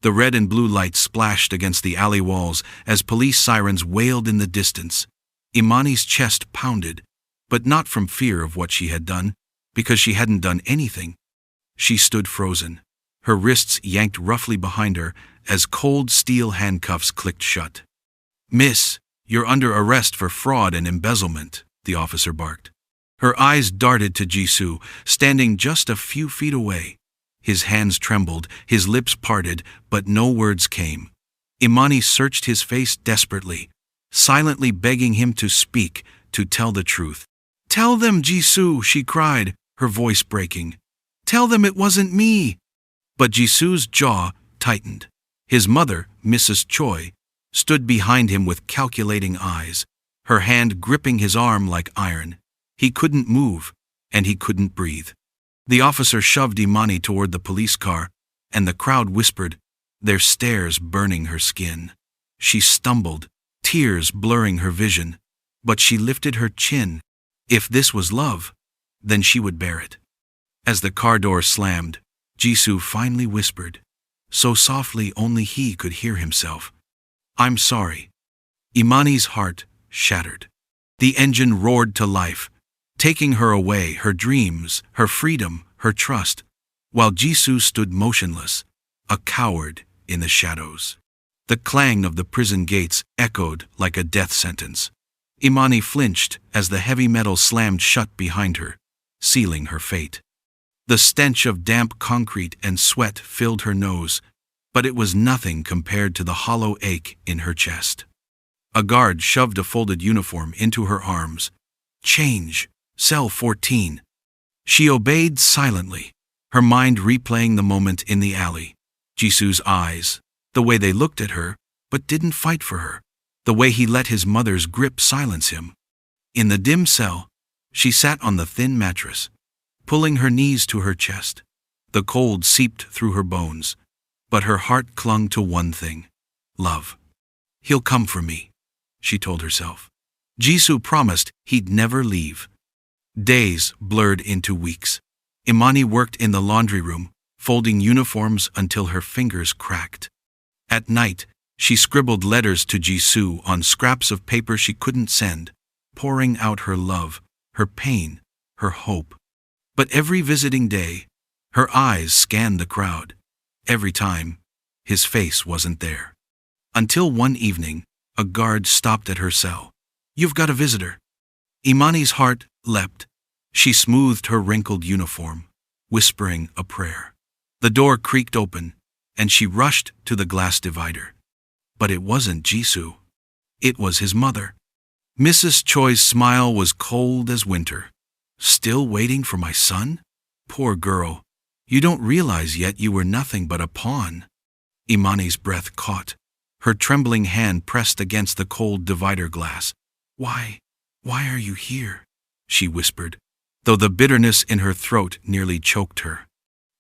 The red and blue lights splashed against the alley walls as police sirens wailed in the distance. Imani's chest pounded, but not from fear of what she had done, because she hadn't done anything. She stood frozen, her wrists yanked roughly behind her as cold steel handcuffs clicked shut. "Miss, you're under arrest for fraud and embezzlement," the officer barked. Her eyes darted to Jisoo, standing just a few feet away. His hands trembled, his lips parted, but no words came. Imani searched his face desperately, silently begging him to speak, to tell the truth. "Tell them, Jisoo," she cried, her voice breaking. "Tell them it wasn't me." But Jisoo's jaw tightened. His mother, Mrs. Choi, stood behind him with calculating eyes, her hand gripping his arm like iron. He couldn't move, and he couldn't breathe. The officer shoved Imani toward the police car, and the crowd whispered, their stares burning her skin. She stumbled, tears blurring her vision, but she lifted her chin. If this was love, then she would bear it. As the car door slammed, Jisoo finally whispered, so softly only he could hear himself, "I'm sorry." Imani's heart shattered. The engine roared to life, taking her away, her dreams, her freedom, her trust, while Jisoo stood motionless, a coward in the shadows. The clang of the prison gates echoed like a death sentence. Imani flinched as the heavy metal slammed shut behind her, sealing her fate. The stench of damp concrete and sweat filled her nose, but it was nothing compared to the hollow ache in her chest. A guard shoved a folded uniform into her arms. "Change, cell 14. She obeyed silently, her mind replaying the moment in the alley. Jisoo's eyes, the way they looked at her, but didn't fight for her, the way he let his mother's grip silence him. In the dim cell, she sat on the thin mattress, pulling her knees to her chest. The cold seeped through her bones, but her heart clung to one thing: love. "He'll come for me," she told herself. Jisoo promised he'd never leave. Days blurred into weeks. Imani worked in the laundry room, folding uniforms until her fingers cracked. At night, she scribbled letters to Jisoo on scraps of paper she couldn't send, pouring out her love, her pain, her hope. But every visiting day, her eyes scanned the crowd. Every time, his face wasn't there. Until one evening, a guard stopped at her cell. "You've got a visitor." Imani's heart leapt. She smoothed her wrinkled uniform, whispering a prayer. The door creaked open, and she rushed to the glass divider. But it wasn't Jisoo. It was his mother. Mrs. Choi's smile was cold as winter. "Still waiting for my son? Poor girl. You don't realize yet you were nothing but a pawn." Imani's breath caught. Her trembling hand pressed against the cold divider glass. Why are you here?" she whispered, though the bitterness in her throat nearly choked her.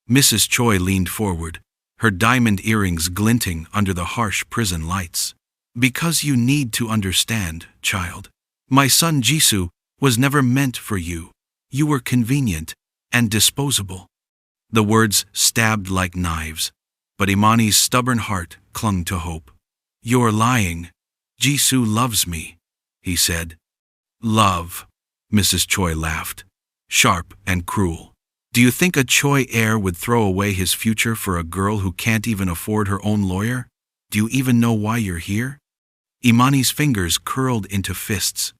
Mrs. Choi leaned forward, her diamond earrings glinting under the harsh prison lights. "Because you need to understand, child. My son Jisoo was never meant for you. You were convenient and disposable." The words stabbed like knives, but Imani's stubborn heart clung to hope. "You're lying. Jisoo loves me," he said. "Love," Mrs. Choi laughed, sharp and cruel. "Do you think a Choi heir would throw away his future for a girl who can't even afford her own lawyer? Do you even know why you're here?" Imani's fingers curled into fists.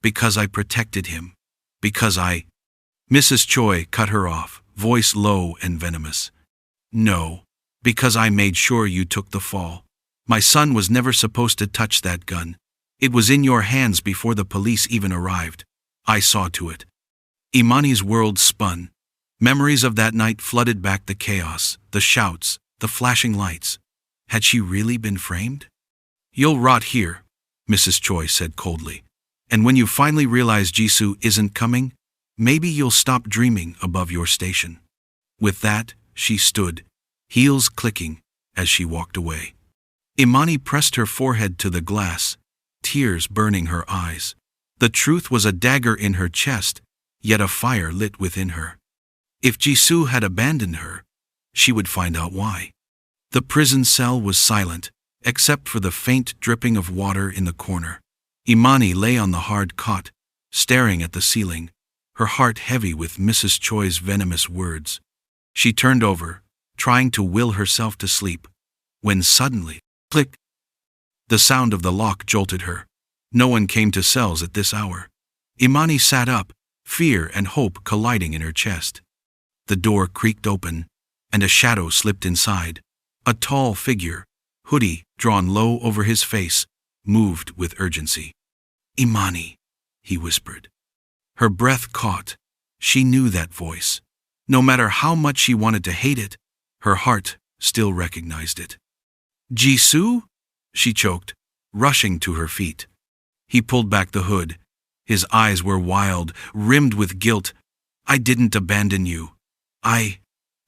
"Because I protected him. Because I—" Mrs. Choi cut her off, voice low and venomous. "No, because I made sure you took the fall. My son was never supposed to touch that gun. It was in your hands before the police even arrived. I saw to it." Imani's world spun. Memories of that night flooded back, the chaos, the shouts, the flashing lights. Had she really been framed? "You'll rot here," Mrs. Choi said coldly. "And when you finally realize Jisoo isn't coming, maybe you'll stop dreaming above your station." With that, she stood, heels clicking, as she walked away. Imani pressed her forehead to the glass, tears burning her eyes. The truth was a dagger in her chest, yet a fire lit within her. If Jisoo had abandoned her, she would find out why. The prison cell was silent, except for the faint dripping of water in the corner. Imani lay on the hard cot, staring at the ceiling, her heart heavy with Mrs. Choi's venomous words. She turned over, trying to will herself to sleep, when suddenly, click! The sound of the lock jolted her. No one came to cells at this hour. Imani sat up, fear and hope colliding in her chest. The door creaked open, and a shadow slipped inside. A tall figure, hoodie drawn low over his face, moved with urgency. "Imani," he whispered. Her breath caught. She knew that voice. No matter how much she wanted to hate it, her heart still recognized it. "Jisoo?" she choked, rushing to her feet. He pulled back the hood. His eyes were wild, rimmed with guilt. "I didn't abandon you. I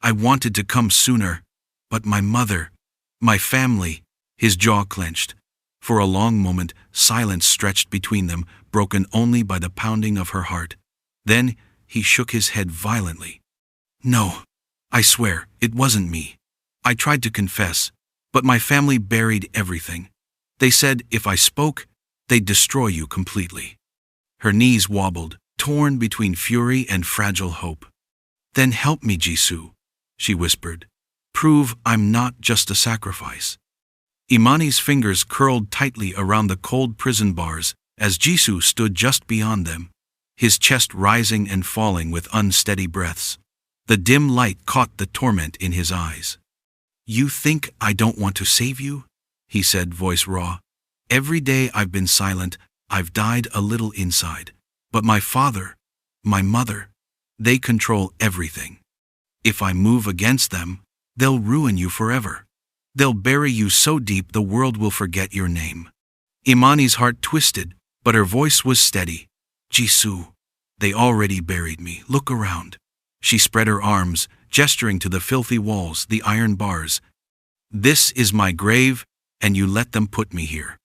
wanted to come sooner. But my mother, my family." His jaw clenched. For a long moment, silence stretched between them, broken only by the pounding of her heart. Then he shook his head violently. "No, I swear, it wasn't me. I tried to confess, but my family buried everything. They said if I spoke, they'd destroy you completely." Her knees wobbled, torn between fury and fragile hope. "Then help me, Jisoo," she whispered. "Prove I'm not just a sacrifice." Imani's fingers curled tightly around the cold prison bars as Jisoo stood just beyond them, his chest rising and falling with unsteady breaths. The dim light caught the torment in his eyes. "You think I don't want to save you?" he said, voice raw. "Every day I've been silent, I've died a little inside. But my father, my mother, they control everything. If I move against them, they'll ruin you forever. They'll bury you so deep the world will forget your name." Imani's heart twisted, but her voice was steady. "Jisoo, they already buried me. Look around." She spread her arms, gesturing to the filthy walls, the iron bars. "This is my grave, and you let them put me here."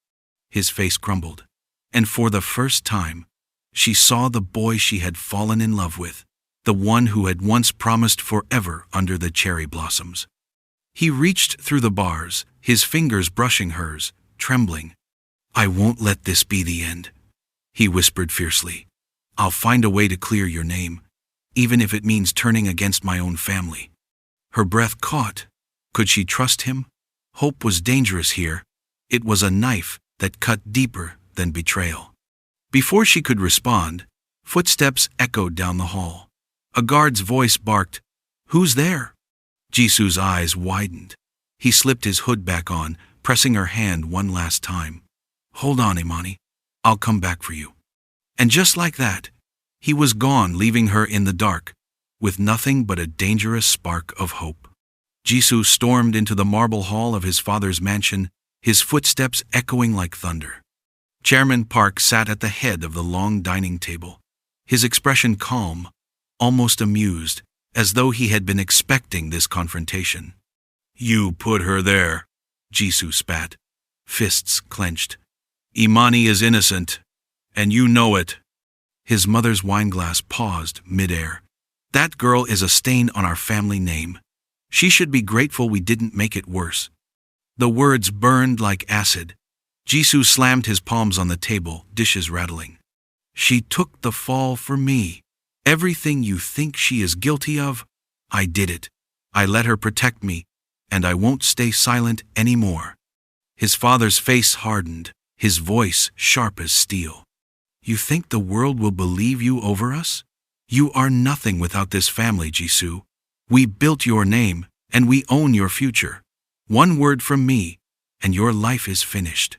His face crumbled, and for the first time, she saw the boy she had fallen in love with, the one who had once promised forever under the cherry blossoms. He reached through the bars, his fingers brushing hers, trembling. "I won't let this be the end," he whispered fiercely. "I'll find a way to clear your name, even if it means turning against my own family." Her breath caught. Could she trust him? Hope was dangerous here. It was a knife that cut deeper than betrayal. Before she could respond, footsteps echoed down the hall. A guard's voice barked, "Who's there?" Jisoo's eyes widened. He slipped his hood back on, pressing her hand one last time. "Hold on, Imani. I'll come back for you." And just like that, he was gone, leaving her in the dark, with nothing but a dangerous spark of hope. Jisoo stormed into the marble hall of his father's mansion, his footsteps echoing like thunder. Chairman Park sat at the head of the long dining table, his expression calm, almost amused, as though he had been expecting this confrontation. "You put her there," Jisoo spat, fists clenched. "Imani is innocent, and you know it." His mother's wineglass paused midair. "That girl is a stain on our family name. She should be grateful we didn't make it worse." The words burned like acid. Jisoo slammed his palms on the table, dishes rattling. "She took the fall for me. Everything you think she is guilty of, I did it. I let her protect me, and I won't stay silent anymore." His father's face hardened, his voice sharp as steel. "You think the world will believe you over us? You are nothing without this family, Jisoo. We built your name, and we own your future. One word from me, and your life is finished."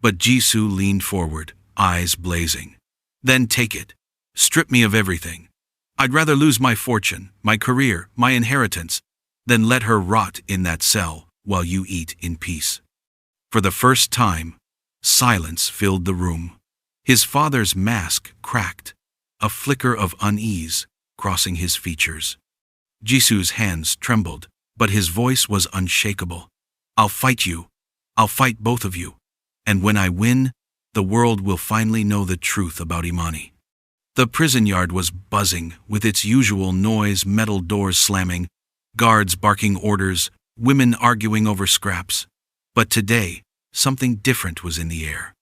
But Jisoo leaned forward, eyes blazing. "Then take it. Strip me of everything. I'd rather lose my fortune, my career, my inheritance, than let her rot in that cell while you eat in peace." For the first time, silence filled the room. His father's mask cracked, a flicker of unease crossing his features. Jisoo's hands trembled, but his voice was unshakable. "I'll fight you. I'll fight both of you. And when I win, the world will finally know the truth about Imani." The prison yard was buzzing with its usual noise, metal doors slamming, guards barking orders, women arguing over scraps. But today, something different was in the air.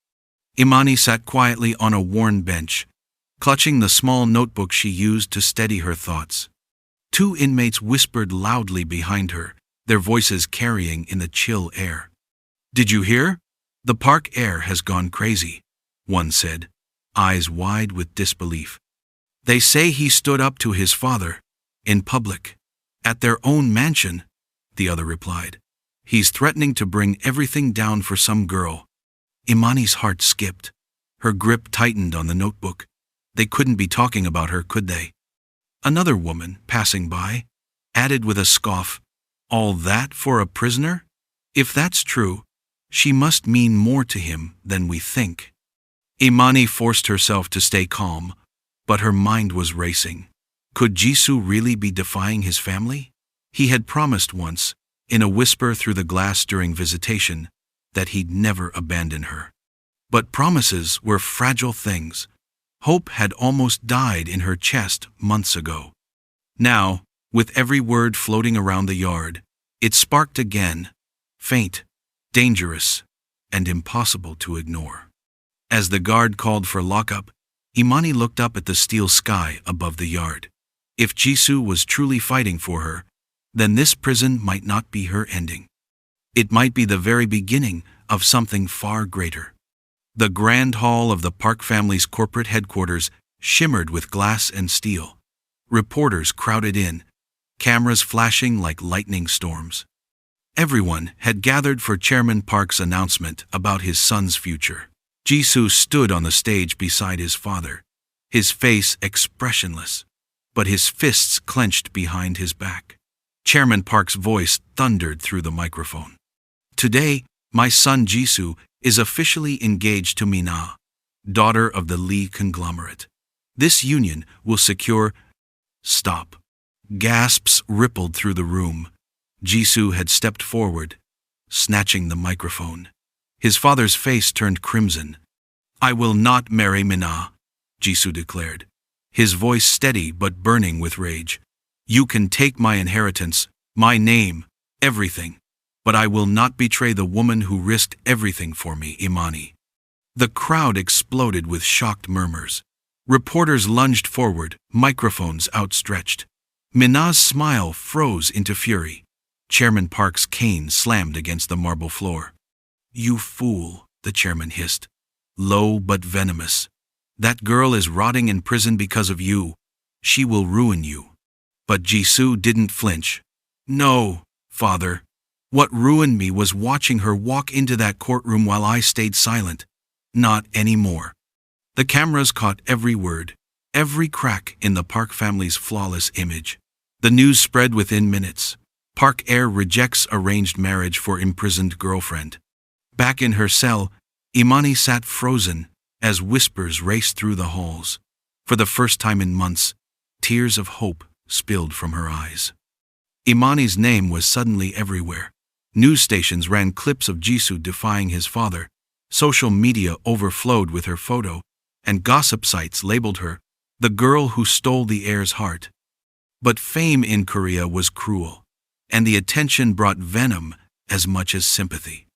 Imani sat quietly on a worn bench, clutching the small notebook she used to steady her thoughts. Two inmates whispered loudly behind her, their voices carrying in the chill air. "Did you hear? The park air has gone crazy," one said, eyes wide with disbelief. "They say he stood up to his father, in public, at their own mansion," the other replied. "He's threatening to bring everything down for some girl." Imani's heart skipped. Her grip tightened on the notebook. They couldn't be talking about her, could they? Another woman, passing by, added with a scoff, "All that for a prisoner? If that's true, she must mean more to him than we think." Imani forced herself to stay calm, but her mind was racing. Could Jisoo really be defying his family? He had promised once, in a whisper through the glass during visitation, that he'd never abandon her. But promises were fragile things. Hope had almost died in her chest months ago. Now, with every word floating around the yard, it sparked again, faint, dangerous, and impossible to ignore. As the guard called for lockup, Imani looked up at the steel sky above the yard. If Jisoo was truly fighting for her, then this prison might not be her ending. It might be the very beginning of something far greater. The grand hall of the Park family's corporate headquarters shimmered with glass and steel. Reporters crowded in, cameras flashing like lightning storms. Everyone had gathered for Chairman Park's announcement about his son's future. Jisoo stood on the stage beside his father, his face expressionless, but his fists clenched behind his back. Chairman Park's voice thundered through the microphone. "Today, my son Jisoo is officially engaged to Mina, daughter of the Lee conglomerate. This union will secure—" Stop. Gasps rippled through the room. Jisoo had stepped forward, snatching the microphone. His father's face turned crimson. "I will not marry Mina," Jisoo declared, his voice steady but burning with rage. "You can take my inheritance, my name, everything, but I will not betray the woman who risked everything for me, Imani." The crowd exploded with shocked murmurs. Reporters lunged forward, microphones outstretched. Mina's smile froze into fury. Chairman Park's cane slammed against the marble floor. "You fool," the chairman hissed, low but venomous. "That girl is rotting in prison because of you. She will ruin you." But Jisoo didn't flinch. "No, father. What ruined me was watching her walk into that courtroom while I stayed silent. Not anymore." The cameras caught every word, every crack in the Park family's flawless image. The news spread within minutes. Park heir rejects arranged marriage for imprisoned girlfriend. Back in her cell, Imani sat frozen as whispers raced through the halls. For the first time in months, tears of hope spilled from her eyes. Imani's name was suddenly everywhere. News stations ran clips of Jisoo defying his father. Social media overflowed with her photo, and gossip sites labeled her the girl who stole the heir's heart. But fame in Korea was cruel, and the attention brought venom as much as sympathy.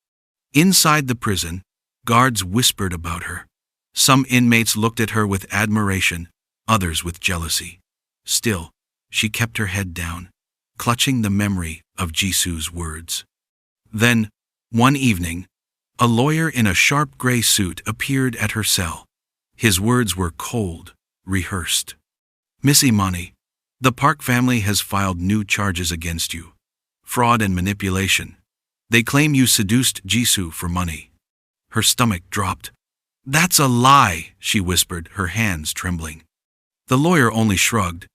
Inside the prison, guards whispered about her. Some inmates looked at her with admiration, others with jealousy. Still, she kept her head down, clutching the memory of Jisoo's words. Then, one evening, a lawyer in a sharp gray suit appeared at her cell. His words were cold, rehearsed. "Miss Imani, the Park family has filed new charges against you. Fraud and manipulation. They claim you seduced Jisoo for money." Her stomach dropped. "That's a lie," she whispered, her hands trembling. The lawyer only shrugged.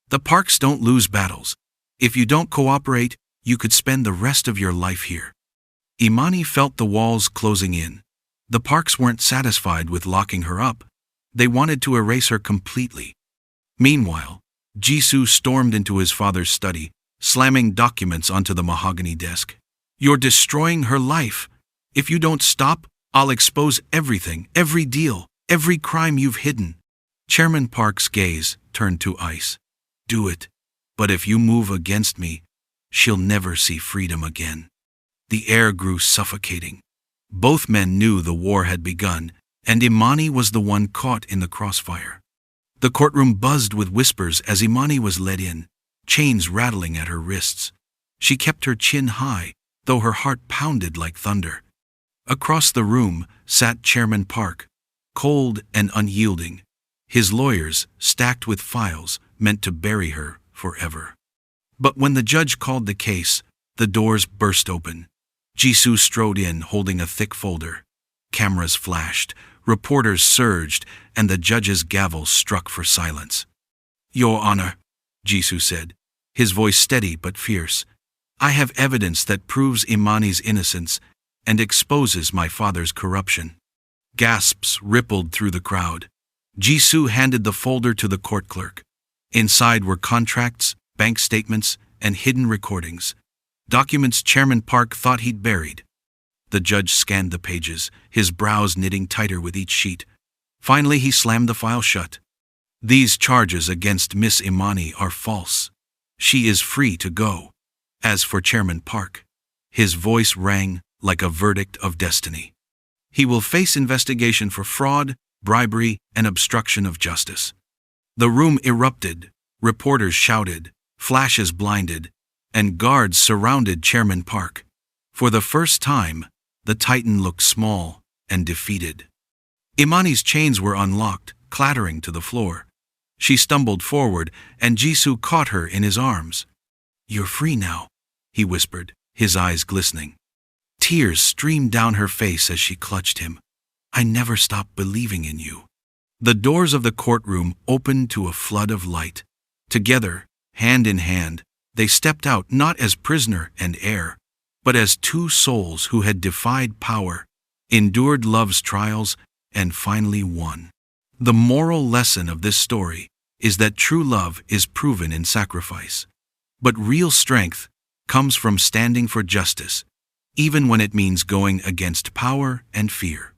"The Parks don't lose battles. If you don't cooperate, you could spend the rest of your life here." Imani felt the walls closing in. The Parks weren't satisfied with locking her up. They wanted to erase her completely. Meanwhile, Jisoo stormed into his father's study, slamming documents onto the mahogany desk. "You're destroying her life. If you don't stop, I'll expose everything, every deal, every crime you've hidden." Chairman Park's gaze turned to ice. "Do it. But if you move against me," she'll never see freedom again. The air grew suffocating. Both men knew the war had begun, and Imani was the one caught in the crossfire. The courtroom buzzed with whispers as Imani was led in, chains rattling at her wrists. She kept her chin high, though her heart pounded like thunder. Across the room sat Chairman Park, cold and unyielding, his lawyers stacked with files meant to bury her forever. But when the judge called the case, the doors burst open. Jisoo strode in holding a thick folder. Cameras flashed, reporters surged, and the judge's gavel struck for silence. "Your Honor," Jisoo said, his voice steady but fierce, "I have evidence that proves Imani's innocence and exposes my father's corruption." Gasps rippled through the crowd. Jisoo handed the folder to the court clerk. Inside were contracts, bank statements, and hidden recordings. Documents Chairman Park thought he'd buried. The judge scanned the pages, his brows knitting tighter with each sheet. Finally, he slammed the file shut. "These charges against Miss Imani are false. She is free to go." As for Chairman Park, his voice rang like a verdict of destiny. He will face investigation for fraud, bribery, and obstruction of justice. The room erupted, reporters shouted, flashes blinded, and guards surrounded Chairman Park. For the first time, the Titan looked small and defeated. Imani's chains were unlocked, clattering to the floor. She stumbled forward, and Jisoo caught her in his arms. "You're free now," he whispered, his eyes glistening. Tears streamed down her face as she clutched him. "I never stopped believing in you." The doors of the courtroom opened to a flood of light. Together, hand in hand, they stepped out not as prisoner and heir, but as two souls who had defied power, endured love's trials, and finally won. The moral lesson of this story is that true love is proven in sacrifice. But real strength comes from standing for justice, even when it means going against power and fear.